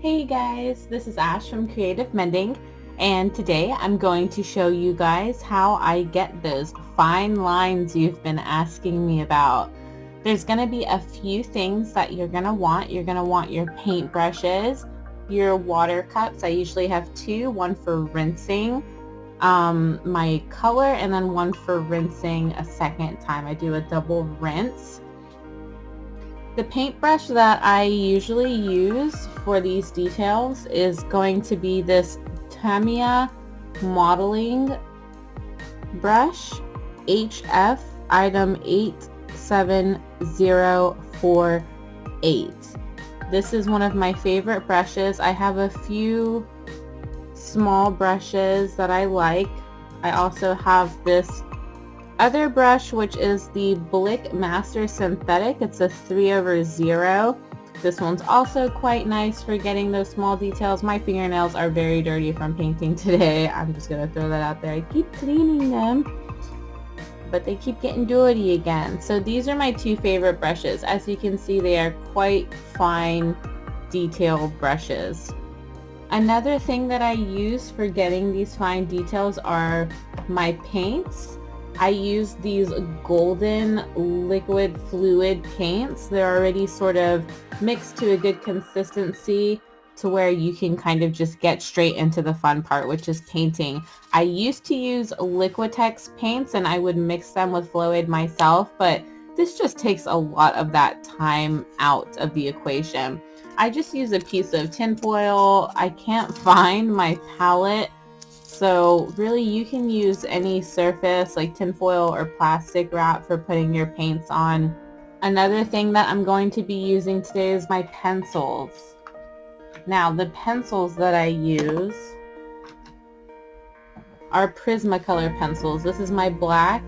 Hey guys, this is Ash from Creative Mending, and today I'm going to show you guys how I get those fine lines you've been asking me about. There's going to be a few things that you're going to want. You're going to want your paint brushes, your water cups. I usually have two, one for rinsing my color and then one for rinsing a second time. I do a double rinse. The paintbrush that I usually use for these details is going to be this Tamiya modeling brush, HF item 87048. This is one of my favorite brushes. I have a few small brushes that I like. I also have this other brush, which is the Blick Master Synthetic. It's a 3/0. This one's also quite nice for getting those small details. My fingernails are very dirty from painting today. I'm just gonna throw that out there. I keep cleaning them, but they keep getting dirty again. So these are my two favorite brushes. As you can see, they are quite fine detail brushes. Another thing that I use for getting these fine details are my paints. I use these golden liquid fluid paints. They're already sort of mixed to a good consistency to where you can kind of just get straight into the fun part, which is painting. I used to use Liquitex paints and I would mix them with fluid myself, but this just takes a lot of that time out of the equation. I just use a piece of tinfoil. I can't find my palette. So really you can use any surface like tinfoil or plastic wrap for putting your paints on. Another thing that I'm going to be using today is my pencils. Now the pencils that I use are Prismacolor pencils. This is my black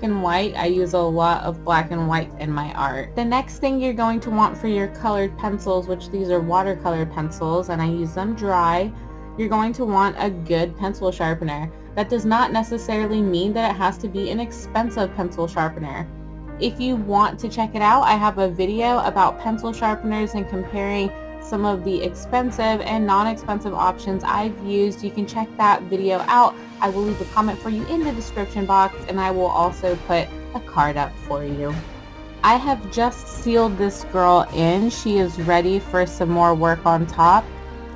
and white. I use a lot of black and white in my art. The next thing you're going to want for your colored pencils, which these are watercolor pencils and I use them dry, you're going to want a good pencil sharpener. That does not necessarily mean that it has to be an expensive pencil sharpener. If you want to check it out, I have a video about pencil sharpeners and comparing some of the expensive and non-expensive options I've used. You can check that video out. I will leave a comment for you in the description box, and I will also put a card up for you. I have just sealed this girl in. She is ready for some more work on top,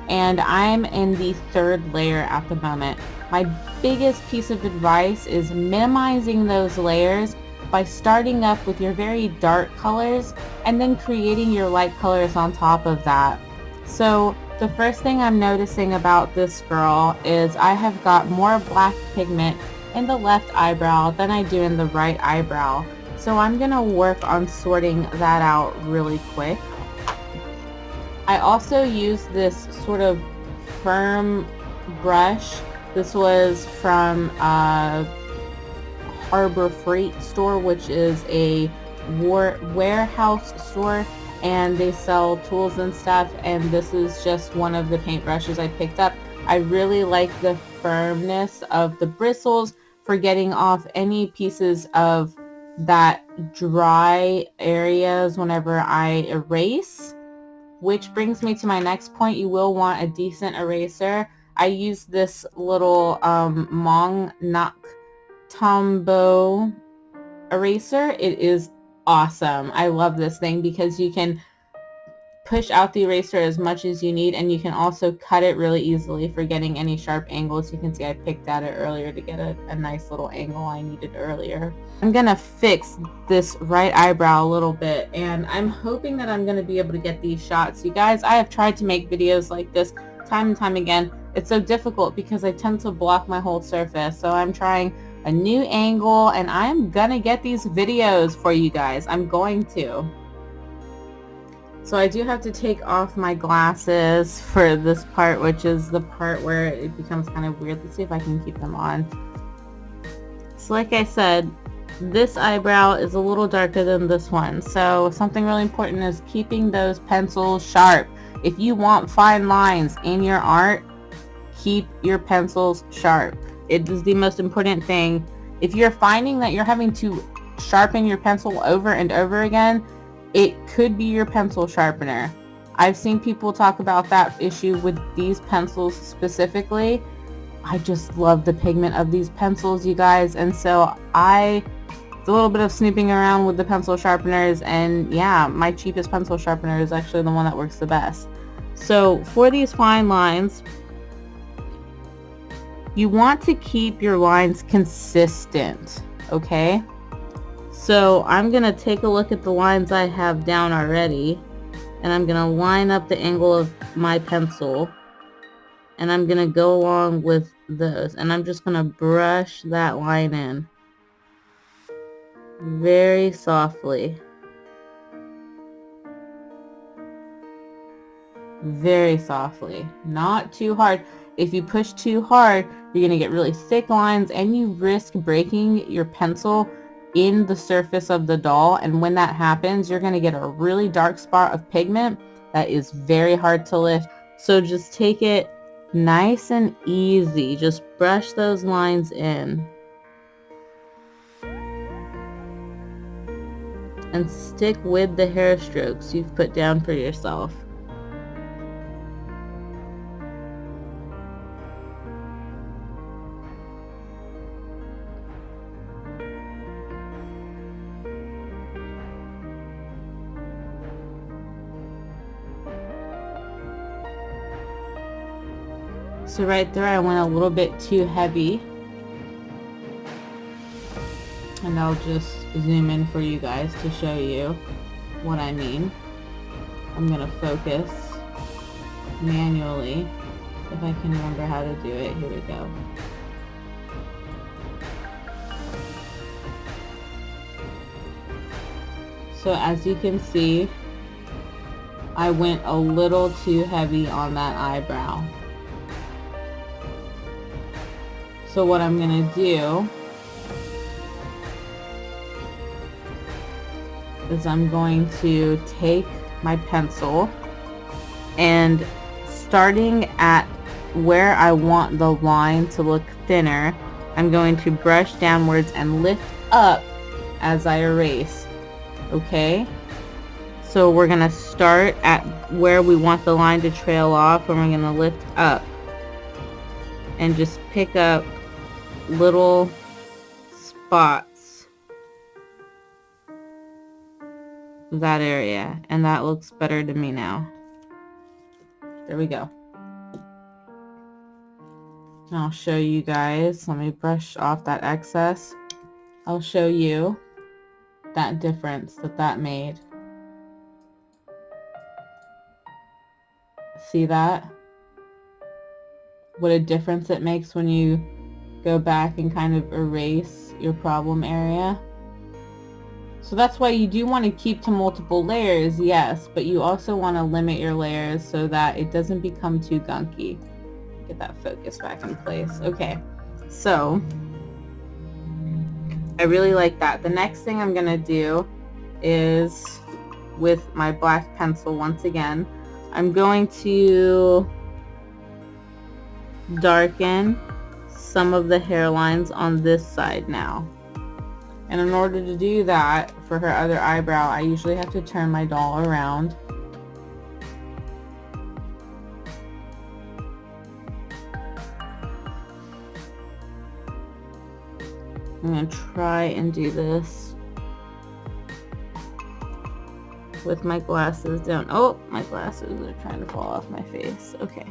and I'm in the third layer at the moment. My biggest piece of advice is minimizing those layers by starting up with your very dark colors and then creating your light colors on top of that. So the first thing I'm noticing about this girl is I have got more black pigment in the left eyebrow than I do in the right eyebrow. So I'm gonna work on sorting that out really quick. I also use this sort of firm brush. This was from Harbor Freight store, which is a warehouse store, and they sell tools and stuff, and this is just one of the paint brushes I picked up. I really like the firmness of the bristles for getting off any pieces of that dry areas whenever I erase. Which brings me to my next point. You will want a decent eraser. I use this little Mong Nak Tombow eraser. It is awesome. I love this thing because you can push out the eraser as much as you need, and you can also cut it really easily for getting any sharp angles. You can see I picked at it earlier to get a nice little angle I needed earlier. I'm gonna fix this right eyebrow a little bit, and I'm hoping that I'm gonna be able to get these shots. You guys, I have tried to make videos like this time and time again. It's so difficult because I tend to block my whole surface, so I'm trying a new angle, and I'm gonna get these videos for you guys. I'm going to. So I do have to take off my glasses for this part, which is the part where it becomes kind of weird. Let's see if I can keep them on. So like I said, this eyebrow is a little darker than this one. So something really important is keeping those pencils sharp. If you want fine lines in your art, keep your pencils sharp. It is the most important thing. If you're finding that you're having to sharpen your pencil over and over again, it could be your pencil sharpener. I've seen people talk about that issue with these pencils specifically. I just love the pigment of these pencils, you guys, and so it's a little bit of snooping around with the pencil sharpeners, and yeah, my cheapest pencil sharpener is actually the one that works the best. So for these fine lines, you want to keep your lines consistent, okay? So I'm gonna take a look at the lines I have down already, and I'm gonna line up the angle of my pencil, and I'm gonna go along with those, and I'm just gonna brush that line in very softly. Very softly, not too hard. If you push too hard, you're gonna get really thick lines, and you risk breaking your pencil in the surface of the doll, and when that happens, you're gonna get a really dark spot of pigment that is very hard to lift. So just take it nice and easy. Just brush those lines in and stick with the hair strokes you've put down for yourself. So right there I went a little bit too heavy, and I'll just zoom in for you guys to show you what I mean. I'm gonna focus manually if I can remember how to do it. Here we go. So as you can see, I went a little too heavy on that eyebrow. So what I'm gonna do is I'm going to take my pencil, and starting at where I want the line to look thinner, I'm going to brush downwards and lift up as I erase. Okay? So we're gonna start at where we want the line to trail off, and we're gonna lift up and just pick up little spots of that area, and that looks better to me now. There we go. I'll show you guys. Let me brush off that excess. I'll show you that difference that made. See that? What a difference it makes when you go back and kind of erase your problem area. So that's why you do want to keep to multiple layers, yes, but you also want to limit your layers so that it doesn't become too gunky. Get that focus back in place. Okay, so I really like that. The next thing I'm gonna do is, with my black pencil once again, I'm going to darken some of the hairlines on this side now. And in order to do that, for her other eyebrow, I usually have to turn my doll around. I'm going to try and do this with my glasses down. Oh, my glasses are trying to fall off my face. Okay.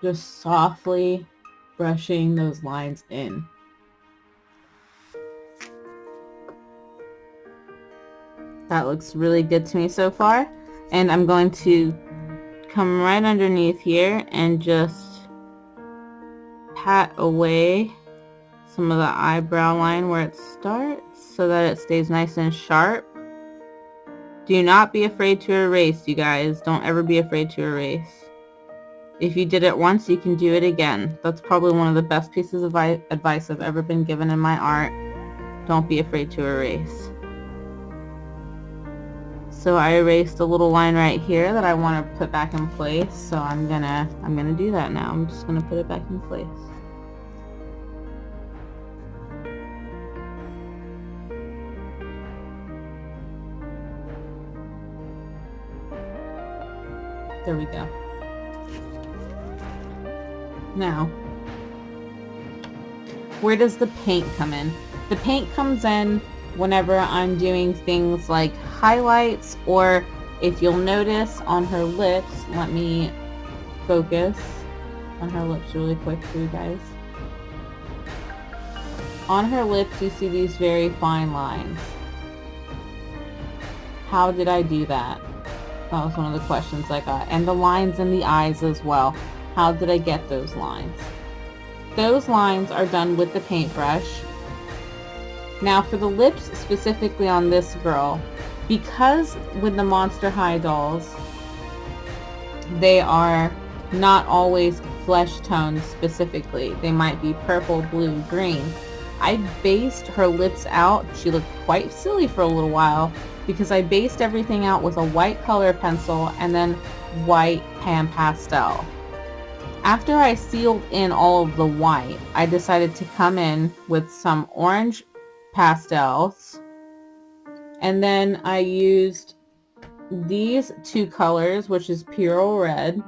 Just softly brushing those lines in. That looks really good to me so far. And I'm going to come right underneath here and just pat away some of the eyebrow line where it starts so that it stays nice and sharp. Do not be afraid to erase, you guys. Don't ever be afraid to erase. If you did it once, you can do it again. That's probably one of the best pieces of advice I've ever been given in my art. Don't be afraid to erase. So I erased a little line right here that I want to put back in place. So I'm gonna do that now. I'm just gonna put it back in place. There we go. Now, where does the paint come in? The paint comes in whenever I'm doing things like highlights, or if you'll notice on her lips, let me focus on her lips really quick for you guys. On her lips, you see these very fine lines. How did I do that? That was one of the questions I got. And the lines in the eyes as well. How did I get those lines? Those lines are done with the paintbrush. Now for the lips specifically on this girl, because with the Monster High dolls, they are not always flesh tones specifically. They might be purple, blue, green. I based her lips out. She looked quite silly for a little while because I based everything out with a white color pencil and then white pan pastel. After I sealed in all of the white, I decided to come in with some orange pastels, and then I used these two colors, which is Pure Red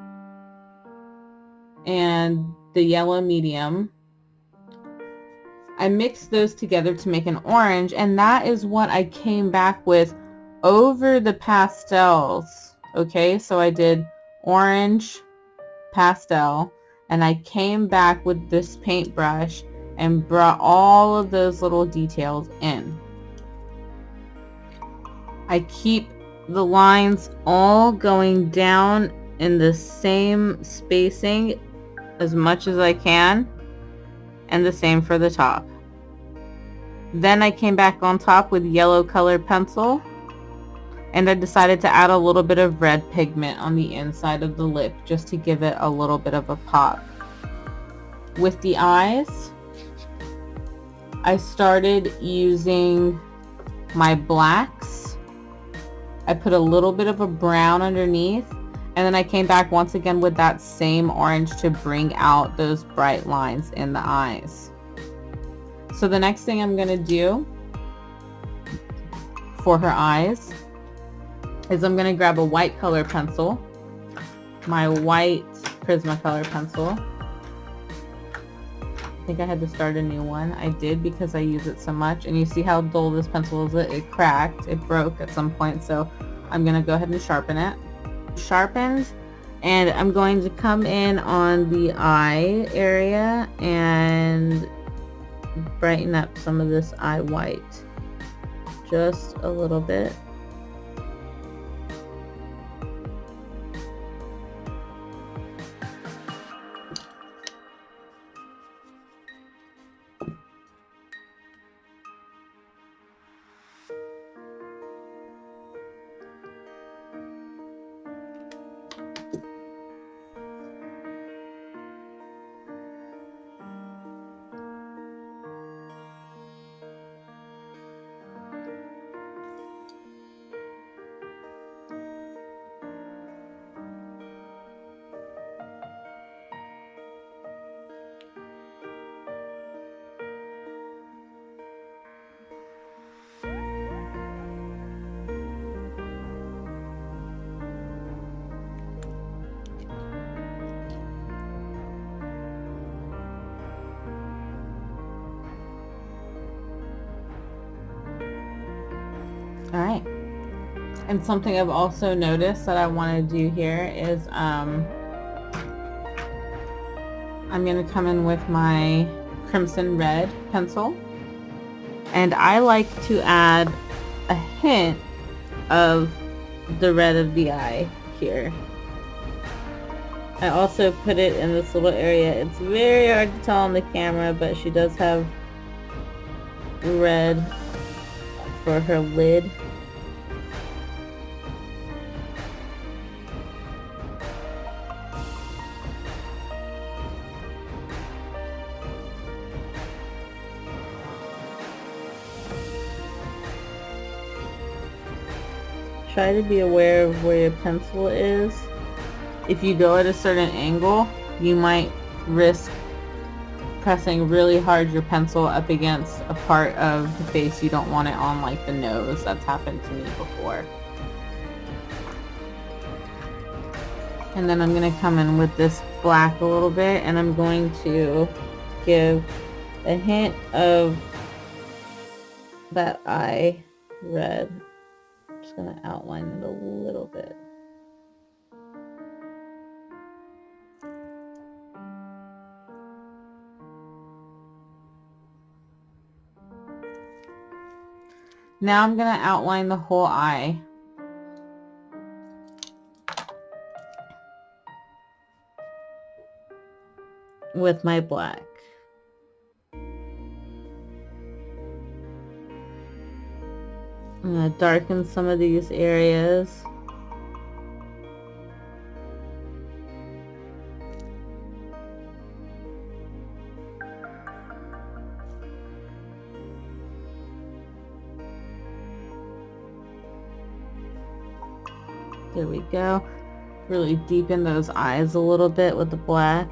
and the yellow medium. I mixed those together to make an orange, and that is what I came back with over the pastels. Okay, so I did orange pastel, and I came back with this paintbrush and brought all of those little details in. I keep the lines all going down in the same spacing as much as I can, and the same for the top. Then I came back on top with yellow colored pencil, and I decided to add a little bit of red pigment on the inside of the lip just to give it a little bit of a pop. With the eyes, I started using my blacks. I put a little bit of a brown underneath, and then I came back once again with that same orange to bring out those bright lines in the eyes. So the next thing I'm going to do for her eyes is I'm going to grab a white color pencil, my white Prismacolor pencil. I think I had to start a new one. I did because I use it so much, and you see how dull this pencil is. It cracked, it broke at some point, so I'm going to go ahead and sharpen it. Sharpened, and I'm going to come in on the eye area and brighten up some of this eye white just a little bit. Alright, and something I've also noticed that I want to do here is I'm going to come in with my crimson red pencil, and I like to add a hint of the red of the eye here. I also put it in this little area. It's very hard to tell on the camera, but she does have red for her lid. try to be aware of where your pencil is. If you go at a certain angle, you might risk pressing really hard your pencil up against a part of the face you don't want it on, like the nose. That's happened to me before. And then I'm going to come in with this black a little bit, and I'm going to give a hint of that eye red. I'm just going to outline it a little bit. Now I'm going to outline the whole eye. With my black. I'm going to darken some of these areas. There we go. Really deepen those eyes a little bit with the black.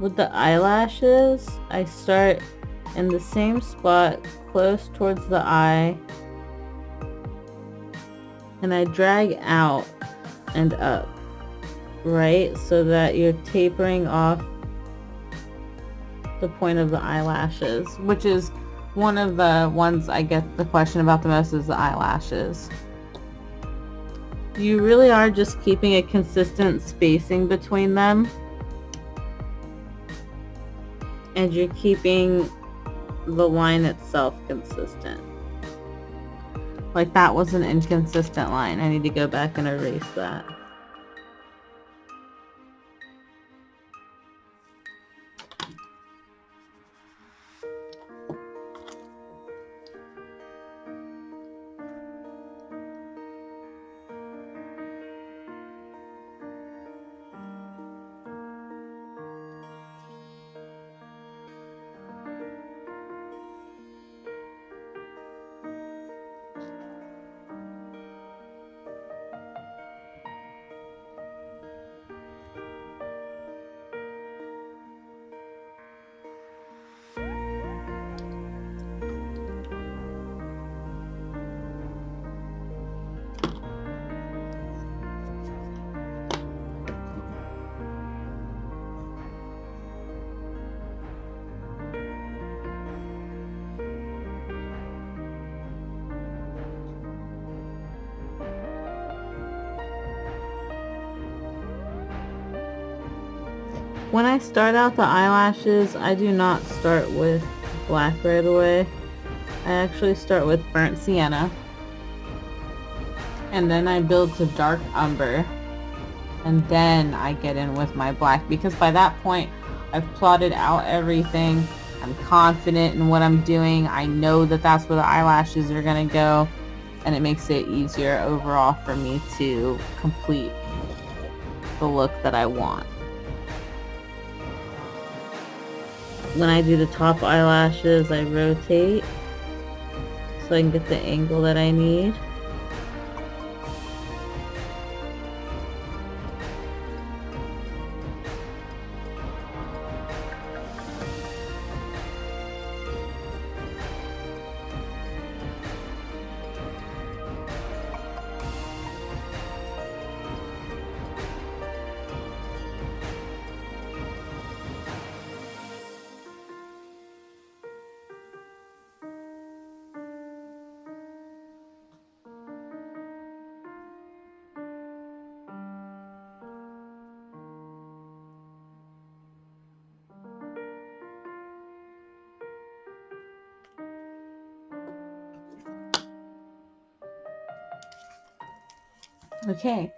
With the eyelashes, I start in the same spot close towards the eye, and I drag out and up, right, so that you're tapering off the point of the eyelashes, which is one of the ones I get the question about the most, is the eyelashes. You really are just keeping a consistent spacing between them, and you're keeping the line itself consistent. Like that was an inconsistent line. I need to go back and erase that. When I start out the eyelashes, I do not start with black right away. I actually start with burnt sienna, and then I build to dark umber, and then I get in with my black, because by that point I've plotted out everything. I'm confident in what I'm doing. I know that that's where the eyelashes are going to go, and it makes it easier overall for me to complete the look that I want. When I do the top eyelashes, I rotate so I can get the angle that I need. Okay,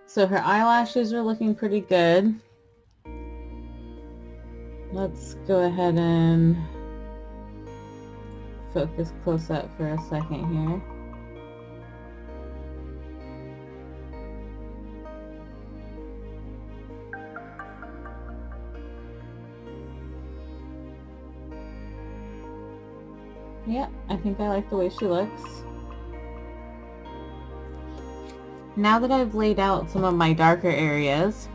so her eyelashes are looking pretty good. Let's go ahead and focus close up for a second here. Yeah, I think I like the way she looks. Now that I've laid out some of my darker areas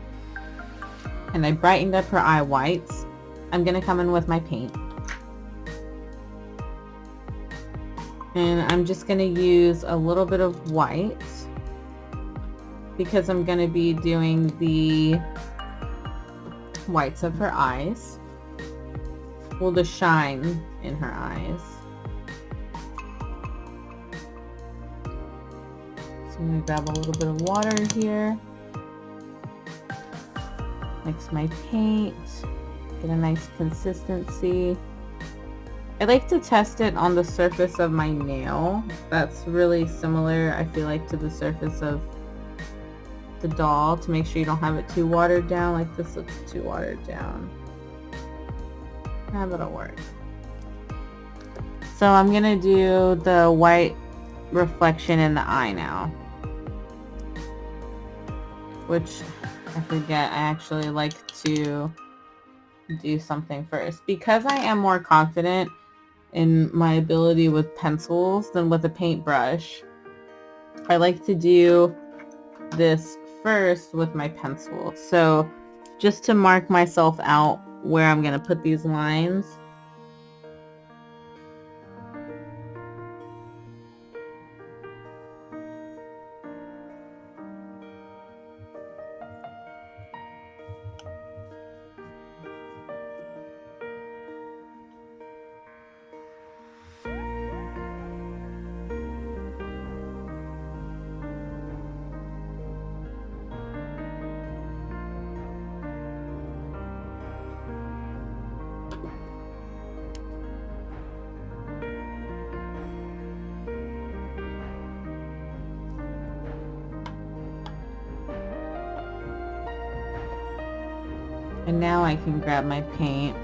and I brightened up her eye whites, I'm going to come in with my paint. And I'm just going to use a little bit of white because I'm going to be doing the whites of her eyes. Well, the shine in her eyes. So I'm going to grab a little bit of water here. Mix my paint. Get a nice consistency. I like to test it on the surface of my nail. That's really similar, I feel like, to the surface of the doll, to make sure you don't have it too watered down. Like this looks too watered down. That'll work. So I'm gonna do the white reflection in the eye now, which I forget I actually like to do something first. Because I am more confident in my ability with pencils than with a paintbrush, I like to do this first with my pencil. So just to mark myself out where I'm going to put these lines. And now I can grab my paint.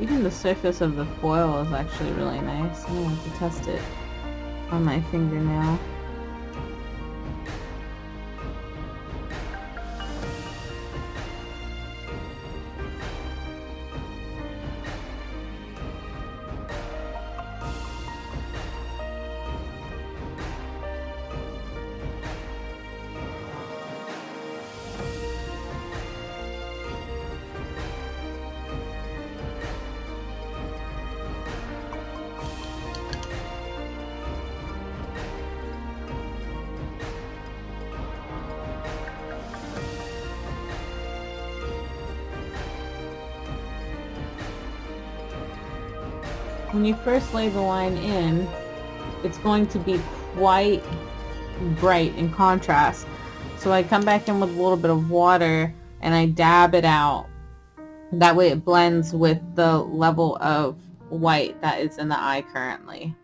Even the surface of the foil is actually really nice. I want to test it on my fingernail. When you first lay the line in, it's going to be quite bright in contrast. So I come back in with a little bit of water and I dab it out. That way it blends with the level of white that is in the eye currently.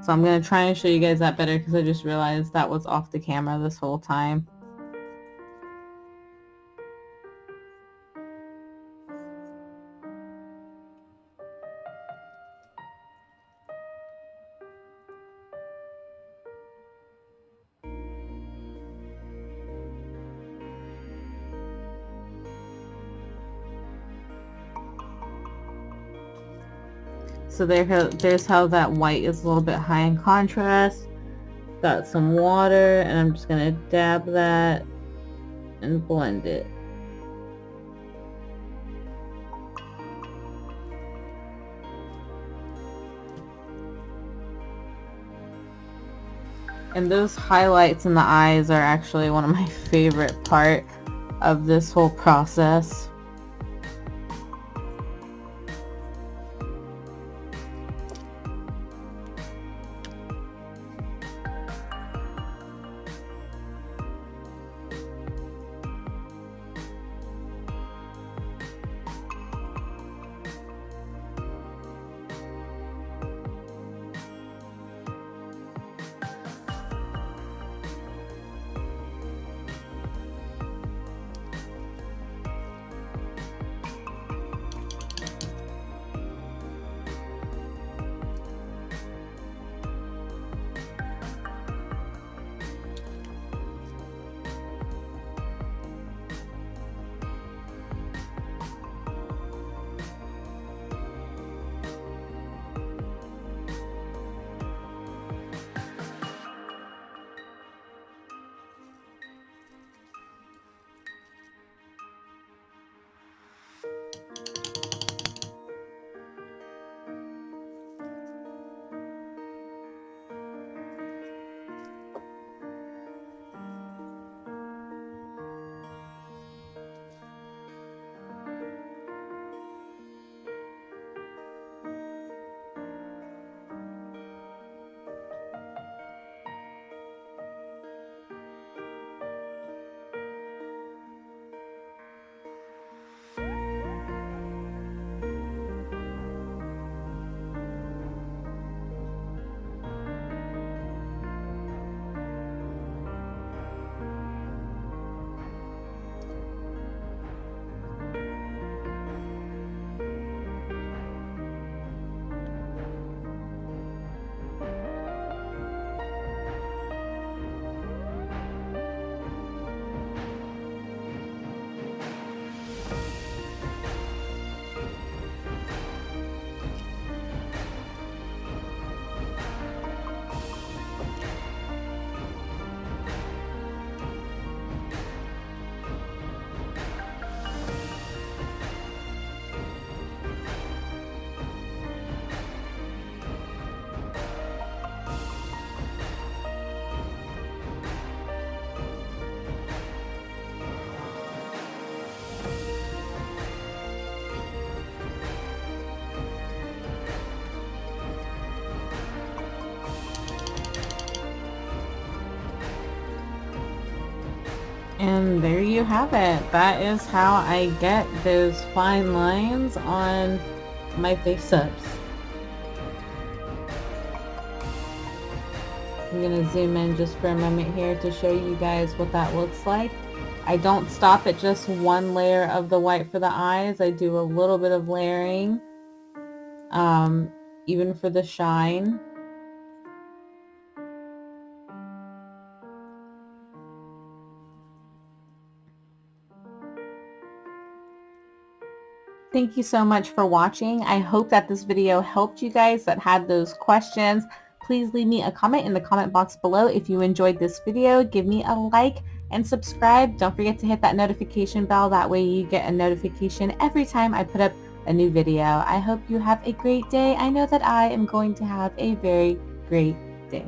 So I'm going to try and show you guys that better because I just realized that was off the camera this whole time. So there's how that white is a little bit high in contrast. Got some water and I'm just going to dab that and blend it. And those highlights in the eyes are actually one of my favorite part of this whole process. And there you have it. That is how I get those fine lines on my face-ups. I'm going to zoom in just for a moment here to show you guys what that looks like. I don't stop at just one layer of the white for the eyes. I do a little bit of layering, even for the shine. Thank you so much for watching. I hope that this video helped you guys that had those questions. Please leave me a comment in the comment box below if you enjoyed this video. Give me a like and subscribe. Don't forget to hit that notification bell. That way you get a notification every time I put up a new video. I hope you have a great day. I know that I am going to have a very great day.